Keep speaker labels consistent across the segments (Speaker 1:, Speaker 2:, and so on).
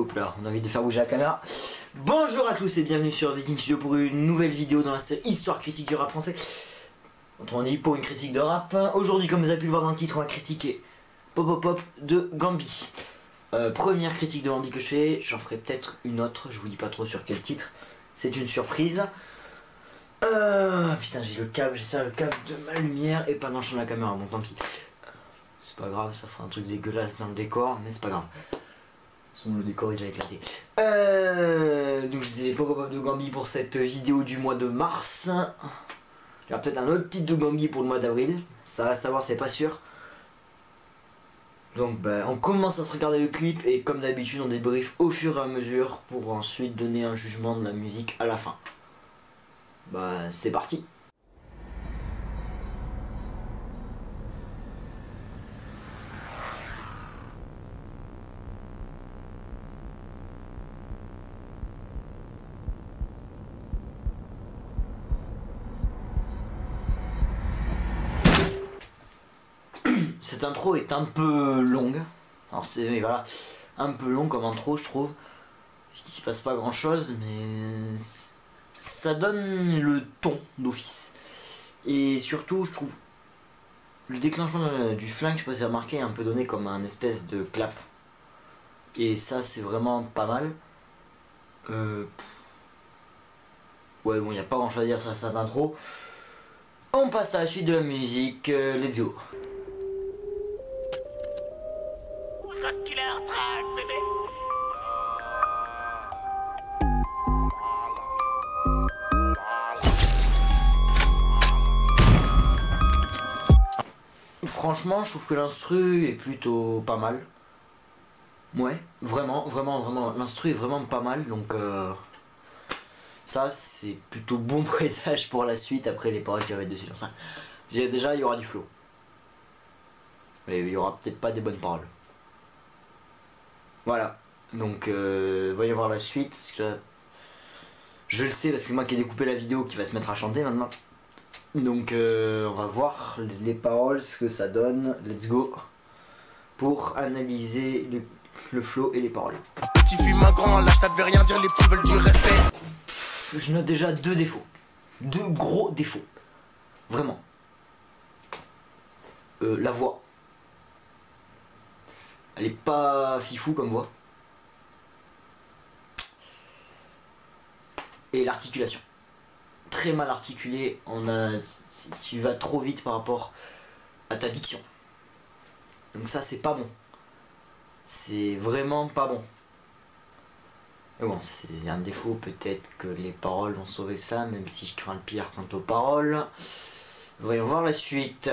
Speaker 1: Hop là, on a envie de faire bouger la caméra. Bonjour à tous et bienvenue sur Viking Studio pour une nouvelle vidéo dans la série Histoire critique du rap français. Autrement dit, pour une critique de rap. Aujourd'hui, comme vous avez pu le voir dans le titre, on va critiquer Pop Pop Pop de Gambi. Première critique de Gambi que je fais, j'en ferai peut-être une autre, je vous dis pas trop sur quel titre. C'est une surprise. Putain, j'ai le câble, j'espère le câble de ma lumière et pas dans le champ de la caméra, bon tant pis. C'est pas grave, ça fera un truc dégueulasse dans le décor, mais c'est pas grave. Le décor est déjà éclaté. Donc je disais Pop Pop Pop de Gambi pour cette vidéo du mois de mars. Il y aura peut-être un autre titre de Gambi pour le mois d'avril. Ça reste à voir, c'est pas sûr. Donc on commence à se regarder le clip et comme d'habitude on débrief au fur et à mesure pour ensuite donner un jugement de la musique à la fin. C'est parti. Cette intro est un peu longue. Alors c'est voilà, un peu long comme intro je trouve. Parce qu'il se passe pas grand chose mais ça donne le ton d'office. Et surtout je trouve le déclenchement du flingue, je sais pas si vous avez remarqué, est un peu donné comme un espèce de clap. Et ça c'est vraiment pas mal. Ouais bon, il n'y a pas grand chose à dire sur cette intro. On passe à la suite de la musique, let's go. Franchement, je trouve que l'instru est plutôt pas mal. Ouais, vraiment, l'instru est vraiment pas mal, donc ça c'est plutôt bon présage pour la suite après les paroles qui vont être dessus. Ça. Déjà, il y aura du flow. Mais il y aura peut-être pas des bonnes paroles. Voilà, donc va y avoir la suite. Parce que je le sais parce que c'est moi qui ai découpé la vidéo qui va se mettre à chanter maintenant. Donc on va voir les paroles, ce que ça donne. Let's go pour analyser le flow et les paroles.
Speaker 2: Petit fume un grand, là ça veut rien dire, les petits veulent du respect.
Speaker 1: Je note déjà deux défauts. Deux gros défauts. Vraiment. La voix. Elle est pas fifou comme voix. Et l'articulation. Très mal articulé, tu vas trop vite par rapport à ta diction. Donc ça c'est pas bon. C'est vraiment pas bon. Mais bon, c'est un défaut, peut-être que les paroles vont sauver ça, même si je crains le pire quant aux paroles. Voyons voir la suite.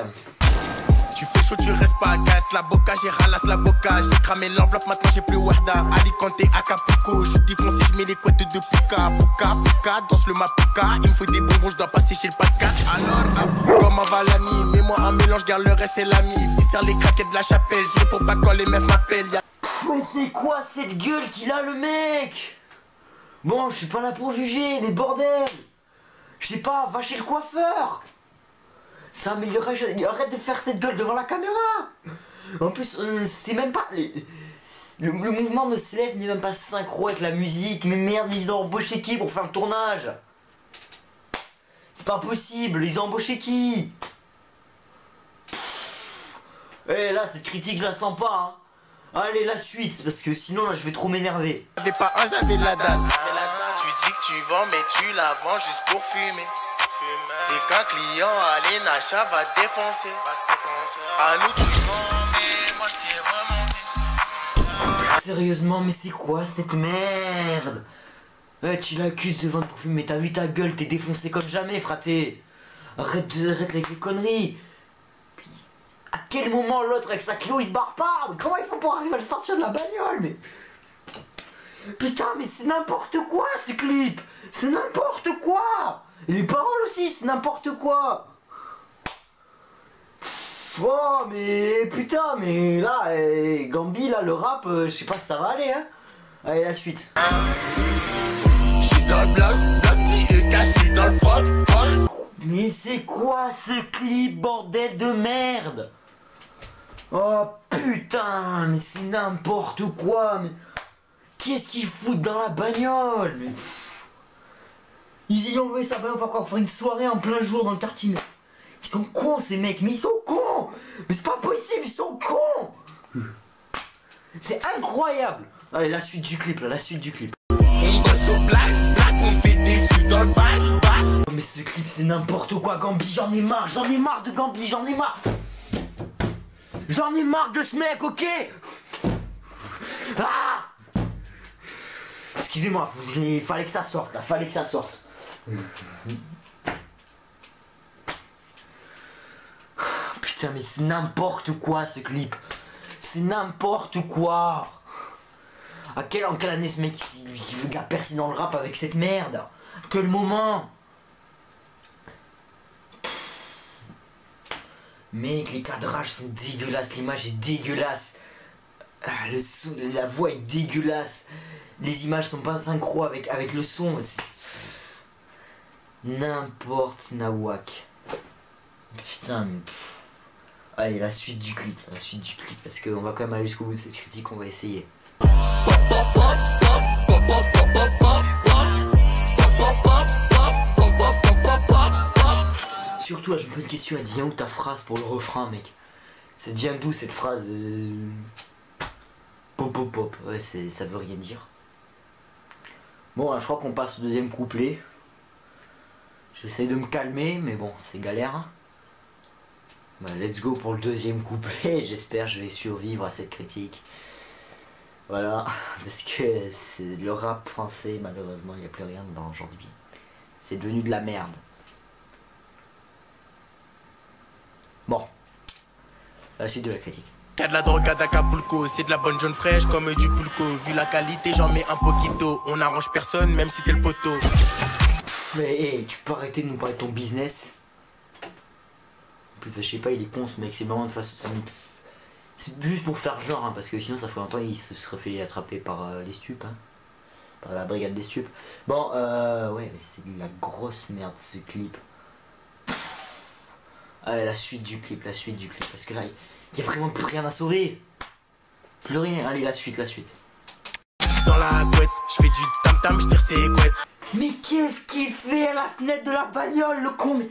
Speaker 2: Tu fais chaud, tu restes pas à 4, la boca, j'ai ralasse l'avocat, j'ai cramé l'enveloppe, maintenant j'ai plus Wahda, Alicante, Acapulco, je suis défoncé, je mets les couettes de Puka, Puka, danse le Mapuka, il me faut des bonbons, je dois passer chez le Patka, alors, comme un Valami, mets-moi un mélange, garde le reste c'est l'ami, il sert les craquettes de la chapelle, je réponds pas quand les meufs m'appellent,
Speaker 1: Mais c'est quoi cette gueule qu'il a le mec? Bon, je suis pas là pour juger, mais bordel! Je sais pas, va chez le coiffeur! Ça améliorerait, arrête de faire cette gueule devant la caméra. En plus, c'est même pas... Le mouvement de ses lèvres n'est même pas synchro avec la musique. Mais merde, ils ont embauché qui pour faire le tournage? C'est pas possible, ils ont embauché qui? Eh là, cette critique, je la sens pas, hein. Allez, la suite, parce que sinon, là, je vais trop m'énerver.
Speaker 2: J'avais pas un, j'avais la dalle. Tu dis que tu vends, mais tu la vends juste pour fumer. Et qu'un client à l'Enacha va défoncer. À nous tu mens, mais moi je t'ai remonté.
Speaker 1: Sérieusement, mais c'est quoi cette merde? Ouais, tu l'accuses de vendre pour fumer, mais t'as vu ta gueule, t'es défoncé comme jamais, fraté. Arrête avec les conneries. Puis, à quel moment l'autre avec sa clé il se barre pas? Mais comment il faut pour arriver à le sortir de la bagnole? Mais putain, mais c'est n'importe quoi ce clip. C'est n'importe quoi. Et les paroles aussi, c'est n'importe quoi. Oh mais putain, mais là, Gambi, là, le rap, je sais pas si ça va aller, hein. Allez, la suite.
Speaker 2: J'suis dans le bloc, caché dans le prod.
Speaker 1: Mais c'est quoi ce clip, bordel de merde? Oh putain, mais c'est n'importe quoi, mais... qu'est-ce qu'ils foutent dans la bagnole? Mais ils y ont enlevé sa bagnole pour encore faire une soirée en plein jour dans le quartier. Ils sont cons ces mecs, mais ils sont cons. Mais c'est pas possible, ils sont cons. C'est incroyable. Allez, la suite du clip, là, la suite du clip.
Speaker 2: On bosse au black, on fait des sous dans le bac.
Speaker 1: Mais ce clip c'est n'importe quoi, Gambi, j'en ai marre de Gambi, j'en ai marre. J'en ai marre de ce mec, ok? Ah! Excusez-moi, il fallait que ça sorte, là, fallait que ça sorte. Putain, mais c'est n'importe quoi ce clip. C'est n'importe quoi. En quelle année ce mec il a percé dans le rap avec cette merde? Quel moment? Mec, les cadrages sont dégueulasses, l'image est dégueulasse. Le son, la voix est dégueulasse. Les images sont pas synchro avec le son. N'importe nawak. Putain, mais... Allez, la suite du clip, parce qu'on va quand même aller jusqu'au bout de cette critique, on va essayer. Surtout là, je me pose une question, elle vient où ta phrase pour le refrain, mec? Ça vient d'où cette phrase pop pop pop, ouais, ça veut rien dire. Bon, là, je crois qu'on passe au deuxième couplet. J'essaye de me calmer, mais bon, c'est galère. Bah, let's go pour le deuxième couplet, j'espère que je vais survivre à cette critique. Voilà, parce que c'est le rap français, malheureusement, il n'y a plus rien dans aujourd'hui. C'est devenu de la merde. Bon, la suite de la critique.
Speaker 2: Y'a de la drogue à Acapulco, c'est de la bonne jaune fraîche comme du pulco. Vu la qualité, j'en mets un poquito. On n'arrange personne, même si t'es le poteau.
Speaker 1: Mais hey, tu peux arrêter de nous parler de ton business? Je sais pas, il est con ce mec, c'est vraiment de façon... C'est juste pour faire genre, hein, parce que sinon ça ferait longtemps il se serait fait attraper par les stupes, hein, par la brigade des stupes. Bon, ouais, mais c'est de la grosse merde ce clip. Allez, la suite du clip, parce que là, il y a vraiment plus rien à sauver. Plus rien, allez, la suite.
Speaker 2: Dans la couette, je fais du tam-tam, je tire ses couettes.
Speaker 1: Mais qu'est-ce qu'il fait à la fenêtre de la bagnole, le con? Mais...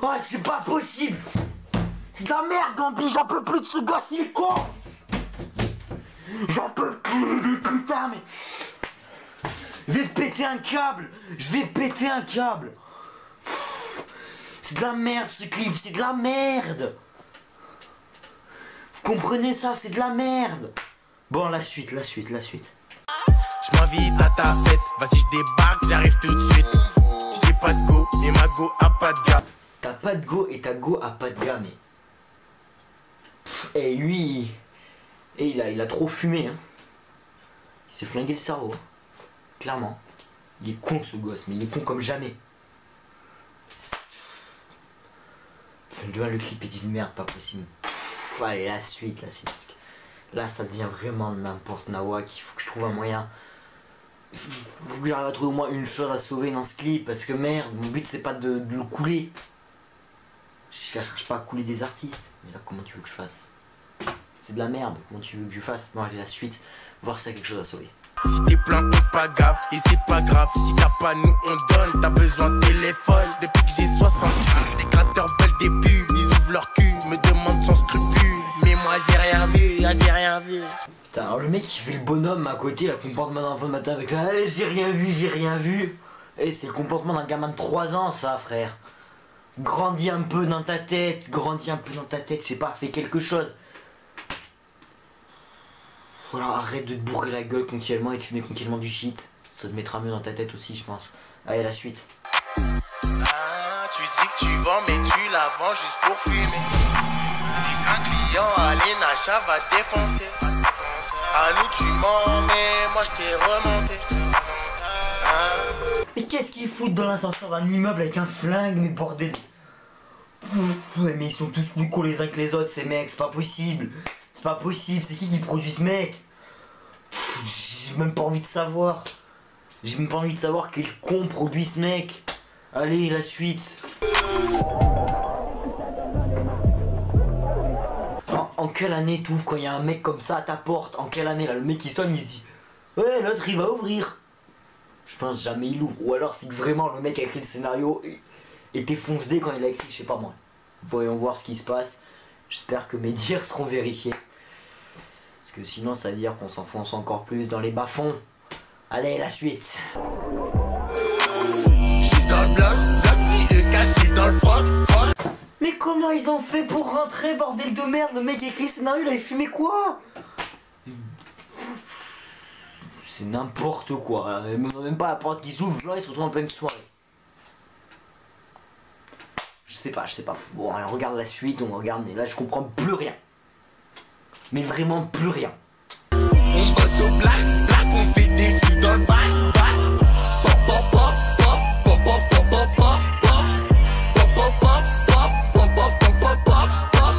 Speaker 1: Oh, c'est pas possible. C'est de la merde, Gambi, j'en peux plus de ce gosse, il est con. J'en peux plus, putain, mais... Je vais péter un câble. C'est de la merde ce clip, c'est de la merde. Vous comprenez ça, c'est de la merde. Bon, la suite.
Speaker 2: Je m'invite à ta fête, vas-y je débarque, j'arrive tout de suite. J'ai pas de go, et ma go a pas de gars.
Speaker 1: T'as pas de go et ta go a pas de gars, mais... Et lui... Et il a trop fumé, hein. Il s'est flingué le cerveau. Clairement. Il est con ce gosse, mais il est con comme jamais. Le clip est une merde, pas possible. Allez, la suite. Parce que là, ça devient vraiment n'importe nawak. Il faut que je trouve un moyen. Il faut que j'arrive à trouver au moins une chose à sauver dans ce clip. Parce que merde, mon but c'est pas de le couler. Je cherche pas à couler des artistes. Mais là, comment tu veux que je fasse? C'est de la merde. Comment tu veux que je fasse? Bon, allez, la suite. Voir si y a quelque chose à sauver.
Speaker 2: Si t'es plein, on pas grave, et c'est pas grave. Si t'as pas, nous on donne. T'as besoin de téléphone. Depuis que j'ai 60 ans, les créateurs veulent des pubs. Ils ouvrent leur cul, me demandent sans scrupule. Mais moi j'ai rien vu,
Speaker 1: Putain, alors le mec qui fait le bonhomme à côté, là, comportement d'enfant de matin avec ça, j'ai rien vu. Et c'est le comportement d'un gamin de 3 ans, ça, frère. Grandis un peu dans ta tête, je sais pas, fais quelque chose. Voilà, arrête de te bourrer la gueule continuellement et de fumer continuellement du shit. Ça te mettra mieux dans ta tête aussi, je pense. Allez, la suite.
Speaker 2: Ah, tu dis que tu vends, mais tu la vends juste pour fumer. Dis qu'un client à l'Enacha va te défoncer. À nous tu mens, mais moi je t'ai remonté. Ah.
Speaker 1: Mais qu'est-ce qu'ils foutent dans l'ascenseur d'un immeuble avec un flingue, mais bordel. Ouais, mais ils sont tous plus cons les uns que les autres, ces mecs, c'est pas possible. C'est qui produit ce mec? J'ai même pas envie de savoir. Quel con produit ce mec. Allez, la suite. En quelle année t'ouvres quand il y a un mec comme ça à ta porte? En quelle année là? Le mec il sonne, il se dit Ouais, l'autre il va ouvrir. Je pense jamais il ouvre. Ou alors c'est que vraiment le mec a écrit le scénario était foncé quand il a écrit, je sais pas moi. Voyons voir ce qui se passe. J'espère que mes dires seront vérifiés. Parce que sinon ça veut dire qu'on s'enfonce encore plus dans les bas-fonds. Allez, la suite.
Speaker 2: J'suis dans le bloc, le petit caché dans le froc.
Speaker 1: Mais comment ils ont fait pour rentrer, bordel de merde? Le mec a écrit le scénario, il avait fumé quoi? C'est n'importe quoi. Même pas la porte qui s'ouvre, là ils se retrouvent en pleine soirée. Je sais pas. Bon, allez, on regarde la suite, on regarde, et là je comprends plus rien. Mais vraiment plus rien.
Speaker 2: On bosse au black, on fait des sous dans le bac, pop pop pop pop pop pop pop pop pop pop pop pop pop pop pop pop pop.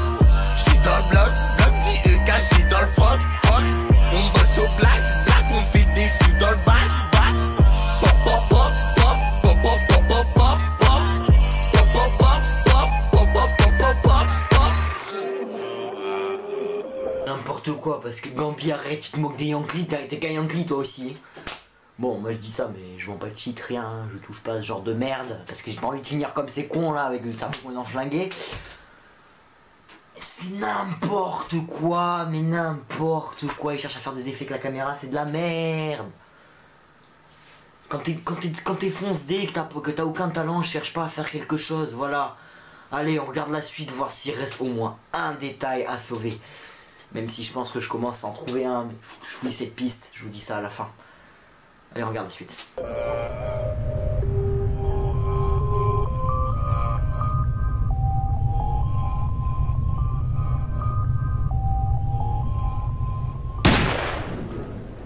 Speaker 2: J'suis dans le bloc, le petit caché dans le froc. On bosse au black, on fait des sous dans le bac, pop pop pop pop pop pop pop pop pop pop pop pop pop pop pop pop.
Speaker 1: N'importe quoi, parce que Gambi, arrête, tu te moques des Yankees, t'es qu'un Yankee toi aussi. Bon, moi je dis ça, mais je vends pas de cheat, rien, je touche pas à ce genre de merde, parce que j'ai pas envie de finir comme ces cons là, avec le cerveau complètement flingué. C'est n'importe quoi, mais n'importe quoi, ils cherchent à faire des effets avec la caméra, c'est de la merde. Quand t'es fonce-dé, que t'as aucun talent, cherche pas à faire quelque chose, voilà. Allez, on regarde la suite, voir s'il reste au moins un détail à sauver. Même si je pense que je commence à en trouver un, mais faut que je fouille cette piste, je vous dis ça à la fin. Allez, on regarde la suite.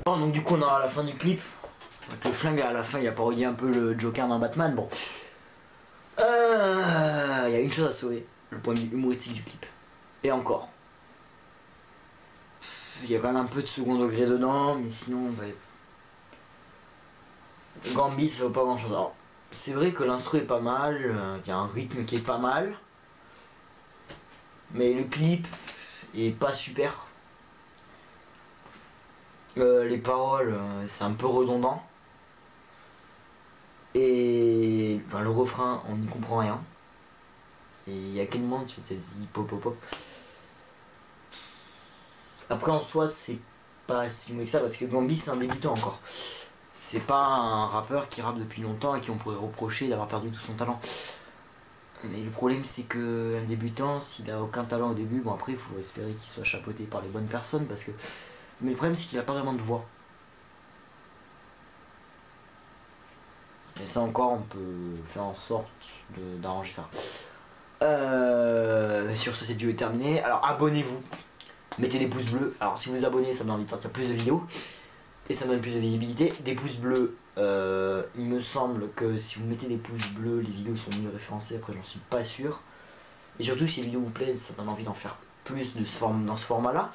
Speaker 1: Bon, donc du coup on est à la fin du clip. Donc, le flingue à la fin il a parodié un peu le Joker dans Batman. Bon. Il y a une chose à sauver, le point de vue humoristique du clip. Et encore. Il y a quand même un peu de second degré dedans, mais sinon Gambi ça vaut pas grand chose. Alors c'est vrai que l'instru est pas mal, il y a un rythme qui est pas mal. Mais le clip est pas super. Les paroles c'est un peu redondant. Et ben, le refrain on n'y comprend rien. Et il y a quel moment tu fais pop pop pop. Après en soi c'est pas si mauvais que ça parce que Gambi c'est un débutant encore. C'est pas un rappeur qui rappe depuis longtemps et qui on pourrait reprocher d'avoir perdu tout son talent. Mais le problème c'est que un débutant, s'il a aucun talent au début, bon après il faut espérer qu'il soit chapeauté par les bonnes personnes parce que. Mais le problème c'est qu'il a pas vraiment de voix. Et ça encore on peut faire en sorte d'arranger ça. Sur ce cette vidéo est terminée. Alors abonnez-vous. Mettez des pouces bleus. Alors si vous vous abonnez ça me donne envie de sortir plus de vidéos. Et ça me donne plus de visibilité. Des pouces bleus, il me semble que si vous mettez des pouces bleus, les vidéos sont mieux référencées. Après j'en suis pas sûr. Et surtout si les vidéos vous plaisent, ça me donne envie d'en faire plus dans ce format là.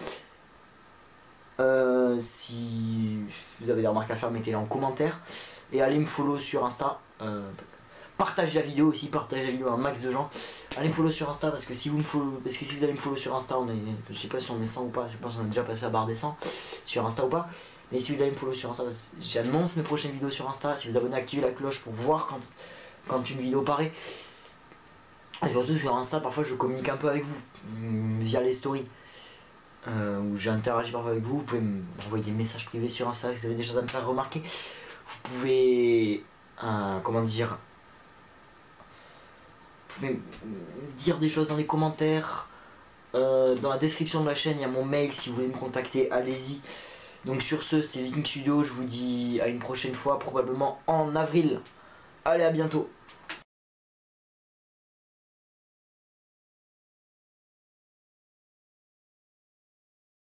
Speaker 1: Si vous avez des remarques à faire, mettez-les en commentaire. Et allez me follow sur Insta. Partagez la vidéo aussi, partagez la vidéo à un max de gens. Allez me follow sur Insta parce que si vous allez me follow sur Insta, je sais pas si on est 100 ou pas, je pense qu'on a déjà passé la barre des 100 sur Insta ou pas. Mais si vous allez me follow sur Insta, j'annonce mes prochaines vidéos sur Insta. Si vous abonnez, activez la cloche pour voir quand une vidéo paraît. Et surtout sur Insta, parfois je communique un peu avec vous via les stories. Où j'interagis parfois avec vous. Vous pouvez m'envoyer des messages privés sur Insta si vous avez des choses à me faire remarquer. Vous pouvez comment dire, vous pouvez dire des choses dans les commentaires. Dans la description de la chaîne il y a mon mail si vous voulez me contacter, allez-y. Donc sur ce, c'est Viking Studio, je vous dis à une prochaine fois, probablement en avril. Allez, à bientôt.